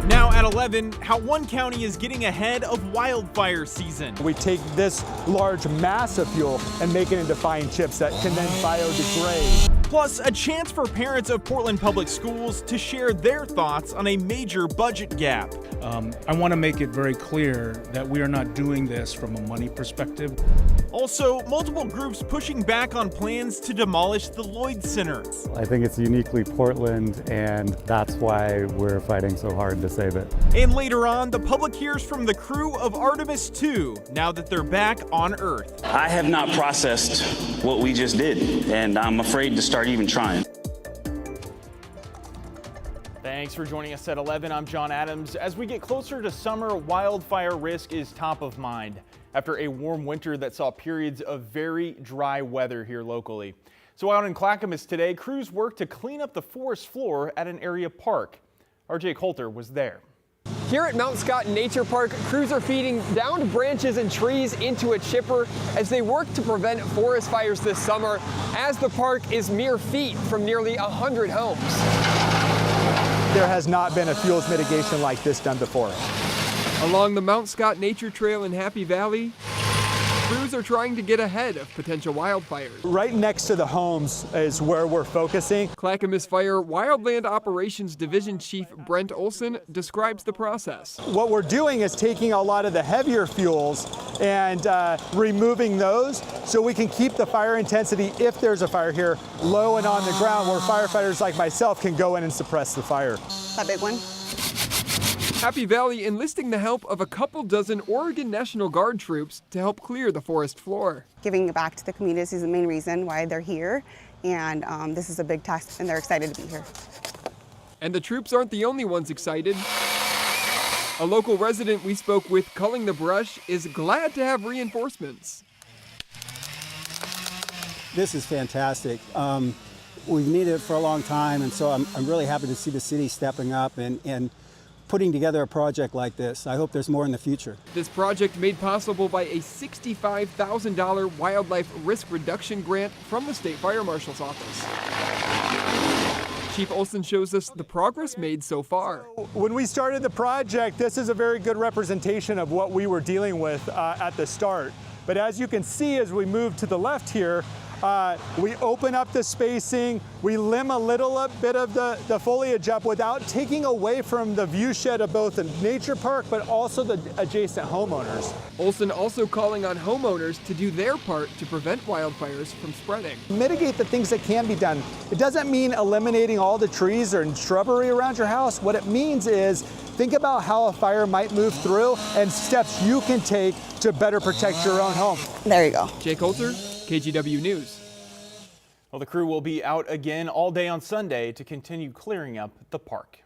Now at 11, how one county is getting ahead of wildfire season. We take this large mass of fuel and make it into fine chips that can then biodegrade. Plus, a chance for parents of Portland Public Schools to share their thoughts on a major budget gap. I want to make it very clear that we are not doing this from a money perspective. Also, multiple groups pushing back on plans to demolish the Lloyd Center. I think it's uniquely Portland, and that's why we're fighting so hard to save it. And later on, the public hears from the crew of Artemis II, now that they're back on Earth. I have not processed what we just did, and I'm afraid to start even trying. Thanks for joining us at 11. I'm John Adams. As we get closer to summer, wildfire risk is top of mind after a warm winter that saw periods of very dry weather here locally. So out in Clackamas today, crews worked to clean up the forest floor at an area park. RJ Coulter was there. Here at Mount Scott Nature Park, crews are feeding downed branches and trees into a chipper as they work to prevent forest fires this summer, as the park is mere feet from nearly 100 homes. There has not been a fuels mitigation like this done before. Along the Mount Scott Nature Trail in Happy Valley, crews are trying to get ahead of potential wildfires. Right next to the homes is where we're focusing. Clackamas Fire Wildland Operations Division Chief Brent Olson describes the process. What we're doing is taking a lot of the heavier fuels and removing those so we can keep the fire intensity, if there's a fire here, low and on the ground where firefighters like myself can go in and suppress the fire. That big one. Happy Valley enlisting the help of a couple dozen Oregon National Guard troops to help clear the forest floor. Giving back to the communities is the main reason why they're here, and this is a big task, and they're excited to be here. And the troops aren't the only ones excited. A local resident we spoke with culling the brush is glad to have reinforcements. This is fantastic. We've needed it for a long time, and so I'm really happy to see the city stepping up and putting together a project like this. I hope there's more in the future. This project made possible by a $65,000 wildlife risk reduction grant from the State Fire Marshal's office. Chief Olson shows us the progress made so far. When we started the project, this is a very good representation of what we were dealing with at the start. But as you can see, as we move to the left here, we open up the spacing, we limb a little bit of the foliage up without taking away from the view shed of both the nature park, but also the adjacent homeowners. Olson also calling on homeowners to do their part to prevent wildfires from spreading. Mitigate the things that can be done. It doesn't mean eliminating all the trees or shrubbery around your house. What it means is think about how a fire might move through and steps you can take to better protect your own home. There you go. Jay Coulter, KGW News. Well, the crew will be out again all day on Sunday to continue clearing up the park.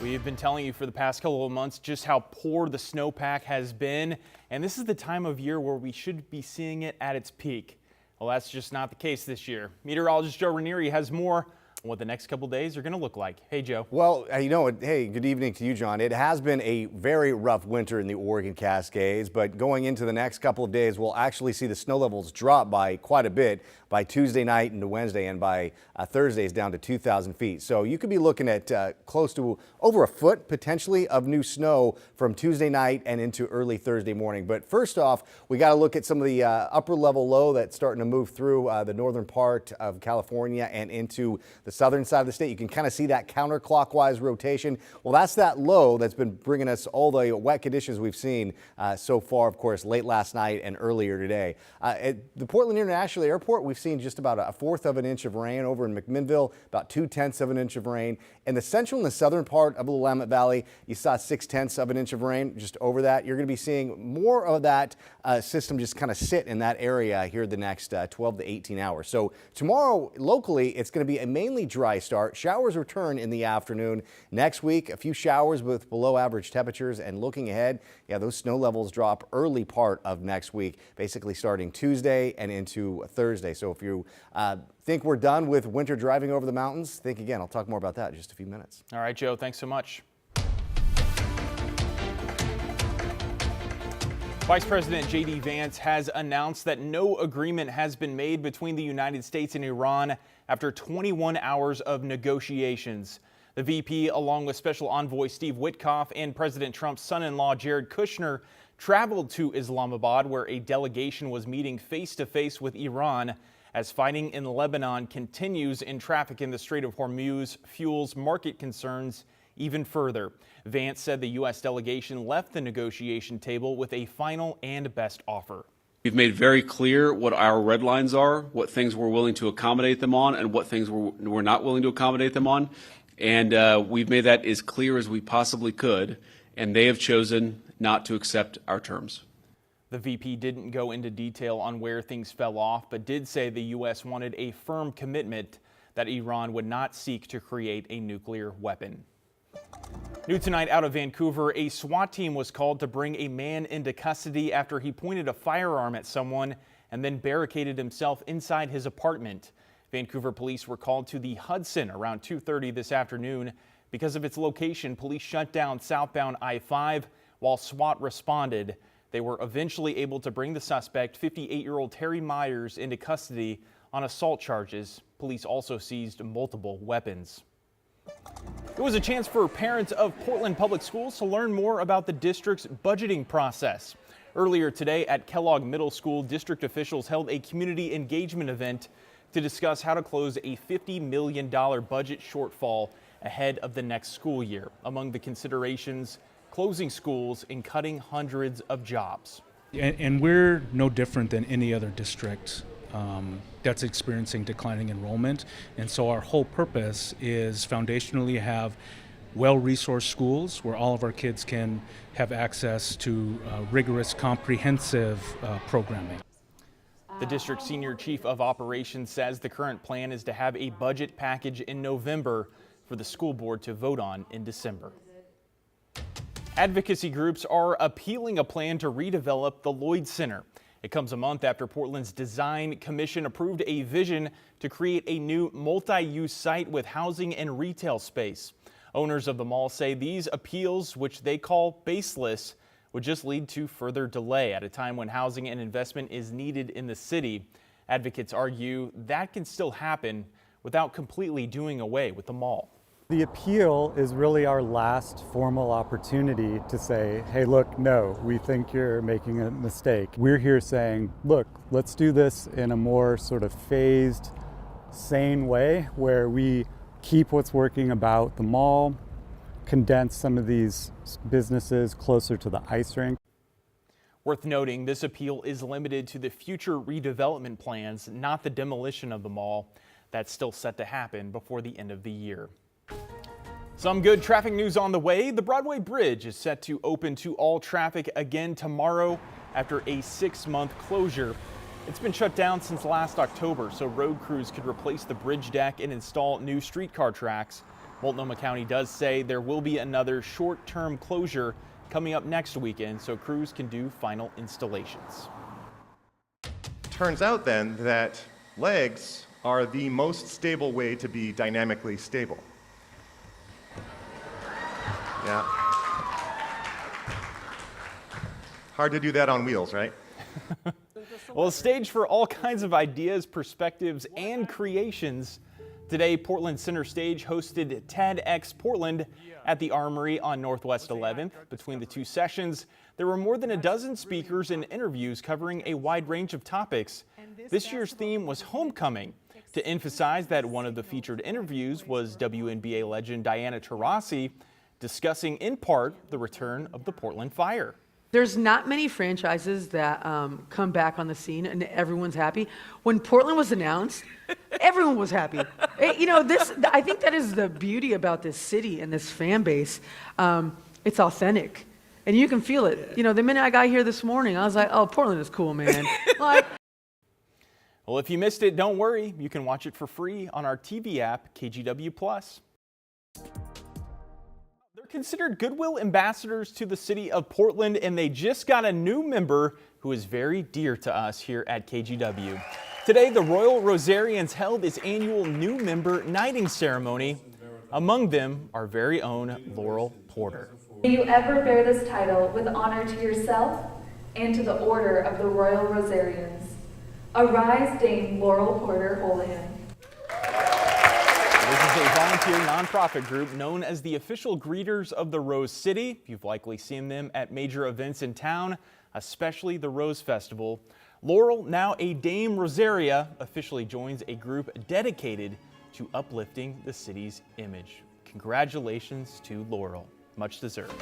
We've been telling you for the past couple of months just how poor the snowpack has been, and this is the time of year where we should be seeing it at its peak. Well, that's just not the case this year. Meteorologist Joe Ranieri has more on what the next couple days are going to look like. Hey, Joe. Well, you know, hey, good evening to you, John. It has been a very rough winter in the Oregon Cascades, but going into the next couple of days, we'll actually see the snow levels drop by quite a bit by Tuesday night into Wednesday, and by Thursdays down to 2,000 feet. So you could be looking at close to over a foot potentially of new snow from Tuesday night and into early Thursday morning. But first off, we got to look at some of the upper level low that's starting to move through the northern part of California and into the southern side of the state. You can kind of see that counterclockwise rotation. Well, that's that low that's been bringing us all the wet conditions we've seen so far, of course, late last night and earlier today. At the Portland International Airport, we've seen just about a fourth of an inch of rain. Over in McMinnville, about 2/10 of an inch of rain. In the central and the southern part of the Willamette Valley, you saw 6/10 of an inch of rain. Just over that, you're going to be seeing more of that system just kind of sit in that area here the next 12 to 18 hours. So tomorrow, locally, it's going to be a mainly dry start. Showers return in the afternoon. Next week, a few showers with below average temperatures, and looking ahead, yeah, those snow levels drop early part of next week, basically starting Tuesday and into Thursday. So if you think we're done with winter driving over the mountains, think again. I'll talk more about that in just a few minutes. All right, Joe, thanks so much. Vice President J.D. Vance has announced that no agreement has been made between the United States and Iran after 21 hours of negotiations. The VP, along with Special Envoy Steve Witkoff and President Trump's son-in-law Jared Kushner, traveled to Islamabad, where a delegation was meeting face-to-face with Iran as fighting in Lebanon continues and traffic in the Strait of Hormuz fuels market concerns even further. Vance said the U.S. delegation left the negotiation table with a final and best offer. We've made very clear what our red lines are, what things we're willing to accommodate them on, and what things we're not willing to accommodate them on. And we've made that as clear as we possibly could, and they have chosen not to accept our terms. The VP didn't go into detail on where things fell off, but did say the U.S. wanted a firm commitment that Iran would not seek to create a nuclear weapon. New tonight out of Vancouver, a SWAT team was called to bring a man into custody after he pointed a firearm at someone and then barricaded himself inside his apartment. Vancouver police were called to the Hudson around 2:30 this afternoon. Because of its location, police shut down southbound I-5 while SWAT responded. They were eventually able to bring the suspect, 58-year-old Terry Myers, into custody on assault charges. Police also seized multiple weapons. It was a chance for parents of Portland Public Schools to learn more about the district's budgeting process. Earlier today at Kellogg Middle School, district officials held a community engagement event to discuss how to close a $50 million budget shortfall ahead of the next school year. Among the considerations, closing schools and cutting hundreds of jobs. And we're no different than any other district that's experiencing declining enrollment. And so our whole purpose is foundationally have well-resourced schools where all of our kids can have access to rigorous, comprehensive programming. The district senior chief of operations says the current plan is to have a budget package in November for the school board to vote on in December. Advocacy groups are appealing a plan to redevelop the Lloyd Center. It comes a month after Portland's Design Commission approved a vision to create a new multi-use site with housing and retail space. Owners of the mall say these appeals, which they call baseless, would just lead to further delay at a time when housing and investment is needed in the city. Advocates argue that can still happen without completely doing away with the mall. The appeal is really our last formal opportunity to say, hey, look, no, we think you're making a mistake. We're here saying, look, let's do this in a more sort of phased, sane way where we keep what's working about the mall, condense some of these businesses closer to the ice rink. Worth noting, this appeal is limited to the future redevelopment plans, not the demolition of the mall. That's still set to happen before the end of the year. Some good traffic news on the way. The Broadway Bridge is set to open to all traffic again tomorrow after a 6-month closure. It's been shut down since last October, so road crews could replace the bridge deck and install new streetcar tracks. Multnomah County does say there will be another short-term closure coming up next weekend, so crews can do final installations. Turns out then that legs are the most stable way to be dynamically stable. Yeah. Hard to do that on wheels, right? Well, a stage for all kinds of ideas, perspectives, and creations. Today, Portland Center Stage hosted TEDx Portland at the Armory on Northwest 11th. Between the two sessions, there were more than a dozen speakers and interviews covering a wide range of topics. This year's theme was homecoming. To emphasize that, one of the featured interviews was WNBA legend Diana Taurasi, discussing in part the return of the Portland Fire. There's not many franchises that come back on the scene and everyone's happy. When Portland was announced, everyone was happy. You know, I think that is the beauty about this city and this fan base. It's authentic, and you can feel it. You know, the minute I got here this morning, I was like, oh, Portland is cool, man. Like, well, if you missed it, don't worry. You can watch it for free on our TV app, KGW+. Considered goodwill ambassadors to the city of Portland, and they just got a new member who is very dear to us here at KGW. Today, the Royal Rosarians held its annual new member knighting ceremony. Among them, our very own Laurel Porter. May you ever bear this title with honor to yourself and to the Order of the Royal Rosarians. Arise, Dame Laurel Porter Houlihan. This is a volunteer nonprofit group known as the official greeters of the Rose City. You've likely seen them at major events in town, especially the Rose Festival. Laurel, now a Dame Rosaria, officially joins a group dedicated to uplifting the city's image. Congratulations to Laurel. Much deserved.